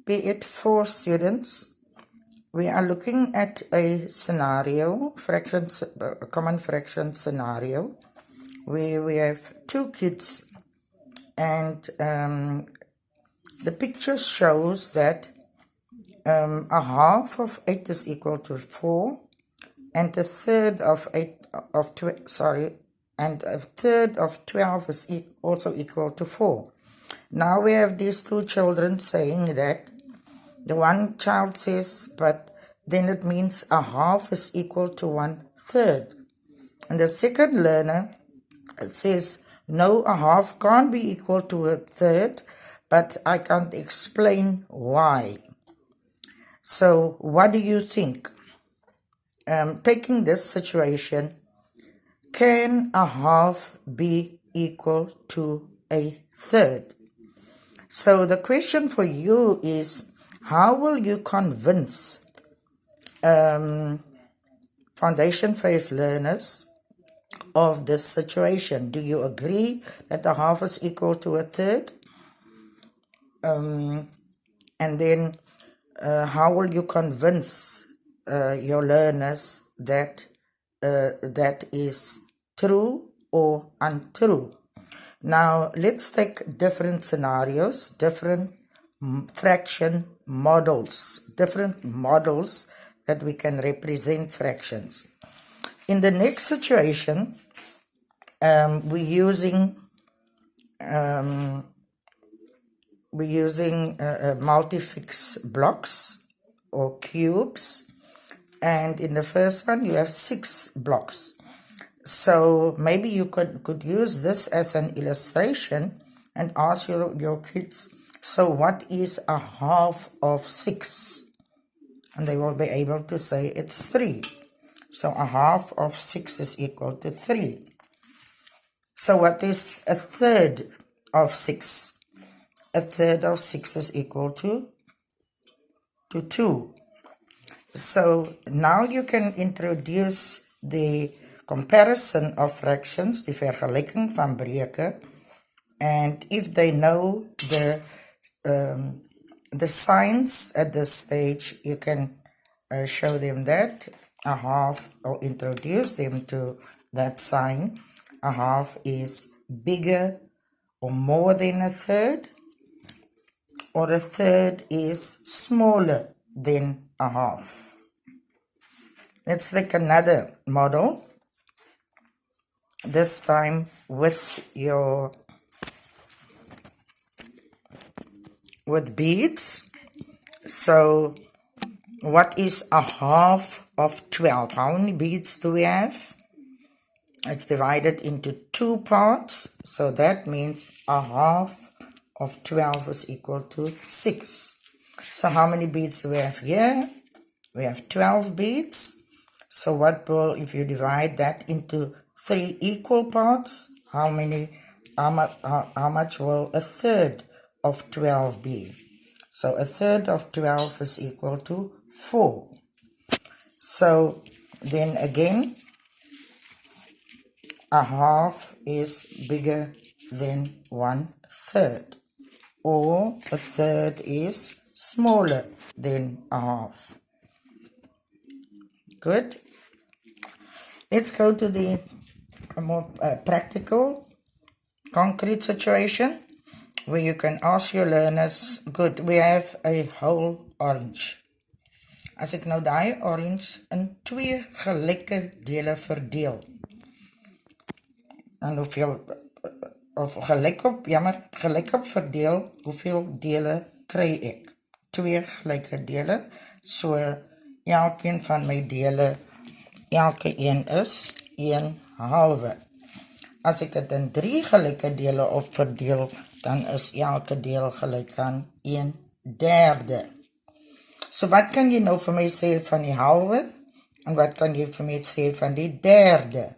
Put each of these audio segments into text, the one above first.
be it 4 students. We are looking at a scenario, common fraction scenario, where we have 2 kids, and the picture shows that a half of 8 is equal to 4, and a third of 12 is also equal to 4. Now we have these 2 children saying that the one child says, but then it means a half is equal to 1/3. And the second learner says, no, a half can't be equal to 1/3, but I can't explain why. So what do you think? Taking this situation, can a half be equal to 1/3? So the question for you is, how will you convince foundation phase learners of this situation? Do you agree that a half is equal to 1/3? And then how will you convince your learners that that is true or untrue? Now let's take different scenarios, different fraction models, different models that we can represent fractions. In the next situation, we're using multi-fix blocks or cubes, and in the first one you have 6 blocks. So maybe you could use this as an illustration and ask your kids, so what is a half of 6? And they will be able to say it's 3. So a half of 6 is equal to 3. So what is a third of 6? A third of 6 is equal to 2. So now you can introduce the comparison of fractions, die vergelijking van breuke, and if they know the signs at this stage, you can show them that a half, or introduce them to that sign. A half is bigger or more than a third, or a third is smaller than a half. Let's take another model, this time with beads. So what is a half of 12? How many beads do we have? It's divided into 2 parts, so that means a half of 12 is equal to 6. So how many beads do we have here? We have 12 beads. So if you divide that into 3 equal parts, how much will a third of 12 be? So a third of 12 is equal to 4. So then again, a half is bigger than 1/3, or a third is smaller than a half. Good. Let's go to the more practical, concrete situation where you can ask your learners, good, we have a whole orange. As ek nou die orange in 2 gelyke dele verdeel, en gelyk op verdeel, hoeveel dele kry ek? 2 gelyke dele, so elkeen van my dele, elke een is 1/2. As ek dit in 3 gelyke dele op verdeel, dan is elke deel gelyk aan 1/3. So wat kan jy nou vir my sê van die halwe, en wat kan jy vir my sê van die derde?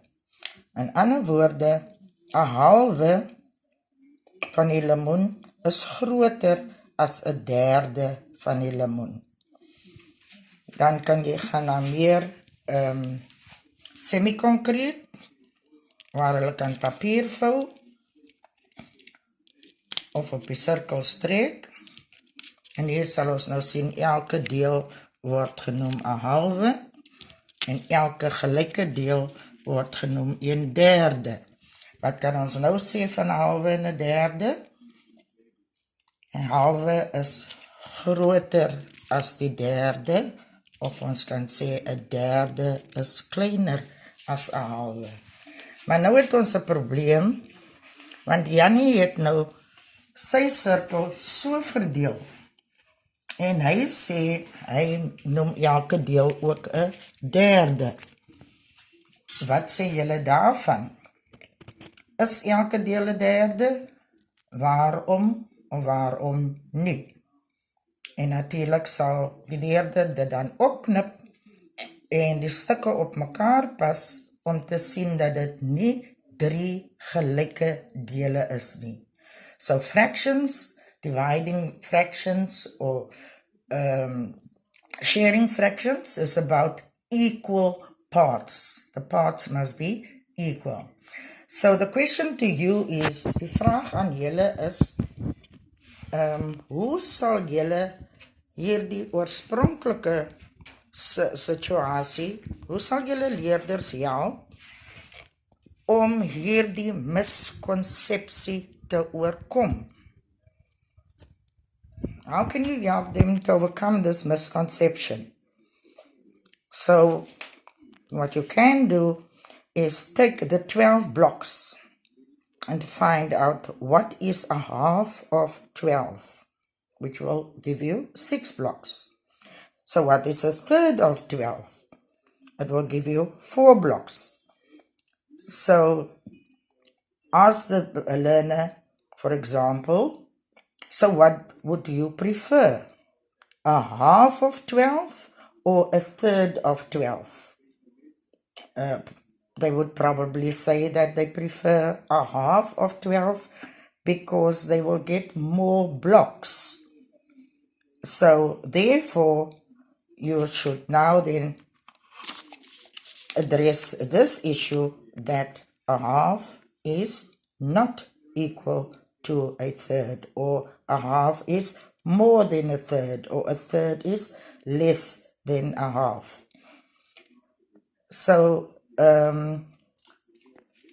In ander woorde, 'n halwe van die lemoen is groter as 'n derde van die lemoen. Dan kan jy gaan na meer semi-concreet, waar hulle kan papier vou, of op die sirkel streek, En hier sal ons nou sien, elke deel word genoem 'n halwe, en elke gelyke deel word genoem 1/3. Wat kan ons nou sê van 'n halwe en 'n derde? 'n halwe is groter as die derde, of ons kan sê 'n derde is kleiner as 'n halwe. Maar nou het ons 'n probleem, want Jannie het nou sy sirkel so verdeel, en hy sê, hy noem elke deel ook 'n derde. Wat sê julle daarvan? Is elke deel 'n derde? Waarom of waarom nie? En natuurlijk sal die leerder dit dan opknip en die stukke op mekaar pas om te sien dat dit nie 3 gelyke dele is nie. So fractions, dividing fractions or sharing fractions is about equal parts. The parts must be equal. So the question to you is, die vraag aan julle is, hoe sal julle hierdie oorspronklike situasie, hoe sal julle leerders help om hierdie miskonsepsie te oorkom? How can you help them to overcome this misconception? So, what you can do is take the 12 blocks and find out what is a half of 12, which will give you 6 blocks. So what is a third of 12? It will give you 4 blocks. So ask the learner, for example, so what would you prefer? A half of 12 or a third of 12? They would probably say that they prefer a half of 12 because they will get more blocks. So therefore, you should now then address this issue that a half is not equal to a third, or a half is more than a third, or a third is less than a half. So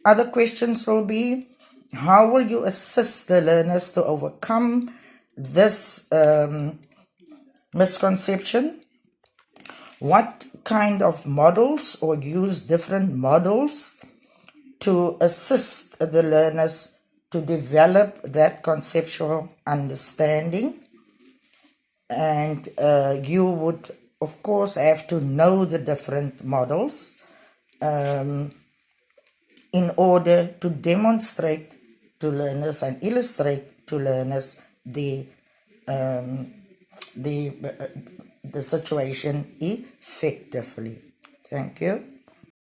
other questions will be, how will you assist the learners to overcome this misconception? What kind of models, or use different models to assist the learners to develop that conceptual understanding? And you would, of course, have to know the different models in order to demonstrate to learners and illustrate to learners the situation effectively. Thank you.